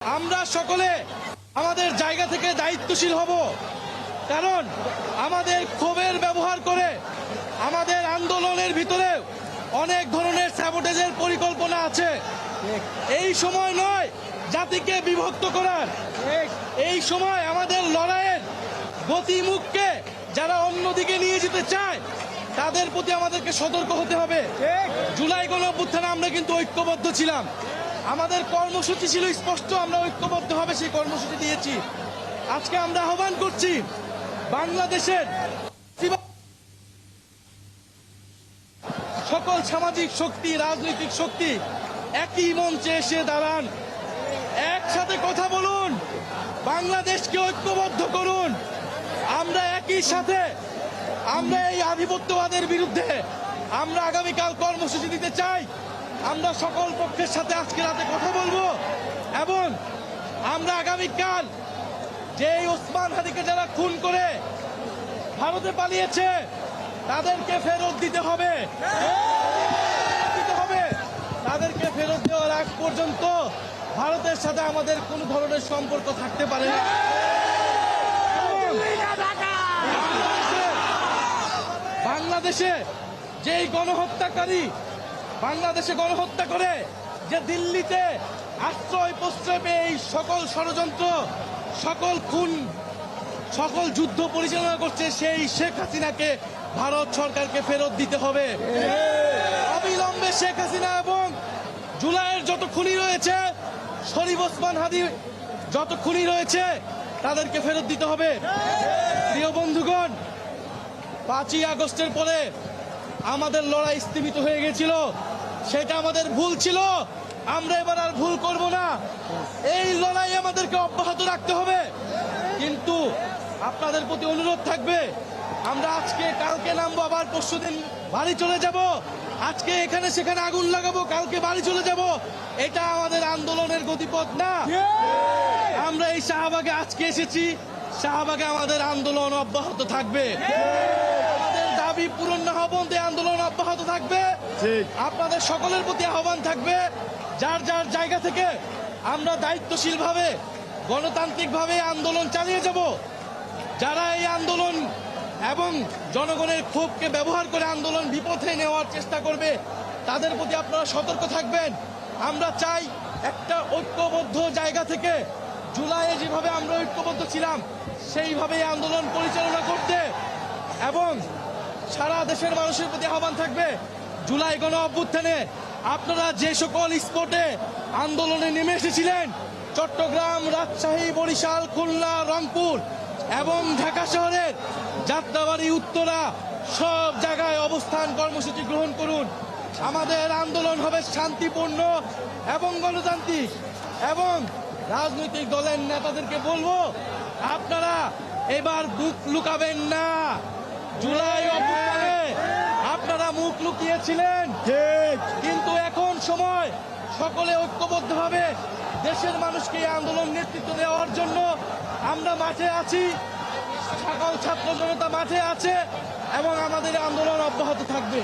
আমরা সকলে আমাদের জায়গা থেকে দায়িত্বশীল হব, কারণ আমাদের ক্ষোভের ব্যবহার করে আমাদের আন্দোলনের ভিতরে অনেক ধরনের স্যাবোটেজের পরিকল্পনা আছে। এই সময় নয় জাতিকে বিভক্ত করার, এই সময় আমাদের লড়াইয়ের গতিমুখকে যারা অন্যদিকে নিয়ে যেতে চায় তাদের প্রতি আমাদেরকে সতর্ক হতে হবে। জুলাই গণঅভ্যুত্থানে আমরা কিন্তু ঐক্যবদ্ধ ছিলাম, আমাদের কর্মসূচি ছিল স্পষ্ট, আমরা ঐক্যবদ্ধভাবে সেই কর্মসূচি দিয়েছি। আজকে আমরা আহ্বান করছি বাংলাদেশের সকল সামাজিক শক্তি, রাজনৈতিক শক্তি একই মঞ্চে এসে দাঁড়ান, একসাথে কথা বলুন, বাংলাদেশকে ঐক্যবদ্ধ করুন। আমরা একই সাথে আমরা এই আধিপত্যবাদের বিরুদ্ধে আমরা আগামীকাল কর্মসূচি দিতে চাই। আমরা সকল পক্ষের সাথে আজকে রাতে কথা বলবো এবং আমরা আগামীকাল যে ওসমান হাদিকে যারা খুন করে ভারতে পালিয়েছে তাদেরকে ফেরত দিতে হবে, তাদেরকে ফেরত দেওয়ার আগ পর্যন্ত ভারতের সাথে আমাদের কোনো ধরনের সম্পর্ক থাকতে পারে না। বাংলাদেশে যেই গণহত্যাকারী বাংলাদেশে গণহত্যা করে, যে দিল্লিতে আশ্রয় প্রশ্রয় পেয়ে এই সকল ষড়যন্ত্র, সকল খুন, সকল যুদ্ধ পরিচালনা করছে, সেই শেখ হাসিনাকে ভারত সরকারকে ফেরত দিতে হবে অবিলম্বে। শেখ হাসিনা এবং জুলাইয়ের যত খুনি রয়েছে, শরীফ ওসমান হাদি যত খুনি রয়েছে তাদেরকে ফেরত দিতে হবে। প্রিয় বন্ধুগণ, 5ই আগস্টের পরে আমাদের লড়াই স্থিমিত হয়ে গেছিল, সেটা আমাদের ভুল ছিল, আমরা এবার আর ভুল করব না। এই লড়াই আমাদেরকে অব্যাহত রাখতে হবে, কিন্তু আপনাদের প্রতি অনুরোধ থাকবে, আমরা আজকে কালকে নামবো, আবার পরশুদিন বাড়ি চলে যাব, আজকে এখানে সেখানে আগুন লাগাবো, কালকে বাড়ি চলে যাব, এটা আমাদের আন্দোলনের গতিপথ না। আমরা এই শাহবাগে আজকে এসেছি, শাহবাগে আমাদের আন্দোলন অব্যাহত থাকবে, আমাদের দাবি পূরণ না হওয়া পর্যন্ত আন্দোলন অব্যাহত থাকবে। আপনাদের সকলের প্রতি আহ্বান থাকবে, যার যার জায়গা থেকে আমরা দায়িত্বশীলভাবে গণতান্ত্রিকভাবে আন্দোলন চালিয়ে যাব। যারা এই আন্দোলন এবং জনগণের ক্ষোভকে ব্যবহার করে আন্দোলন বিপথে নেওয়ার চেষ্টা করবে তাদের প্রতি আপনারা সতর্ক থাকবেন। আমরা চাই একটা ঐক্যবদ্ধ জায়গা থেকে জুলাইয়ে যেভাবে আমরা ঐক্যবদ্ধ ছিলাম সেইভাবে আন্দোলন পরিচালনা করতে, এবং সারা দেশের মানুষের প্রতি আহ্বান থাকবে, জুলাই গণ অভ্যুত্থানে আপনারা যে সকল স্পটে আন্দোলনে নেমে এসেছিলেন, চট্টগ্রাম, রাজশাহী, বরিশাল, খুলনা, রংপুর এবং ঢাকা শহরের যাত্রাবাড়ি, উত্তরা, সব জায়গায় অবস্থান কর্মসূচি গ্রহণ করুন। আমাদের আন্দোলন হবে শান্তিপূর্ণ এবং গণতান্ত্রিক, এবং রাজনৈতিক দলের নেতাদেরকে বলবো, আপনারা এবার মুখ লুকাবেন না। জুলাই অভ্যুত্থানে আপনারা মুখ লুকিয়েছিলেন, কিন্তু এখন সময় সকলে ঐক্যবদ্ধভাবে দেশের মানুষকে এই আন্দোলন নেতৃত্ব দেওয়ার জন্য আমরা মাঠে আছি, সকল ছাত্র জনতা মাঠে আছে এবং আমাদের আন্দোলন অব্যাহত থাকবে।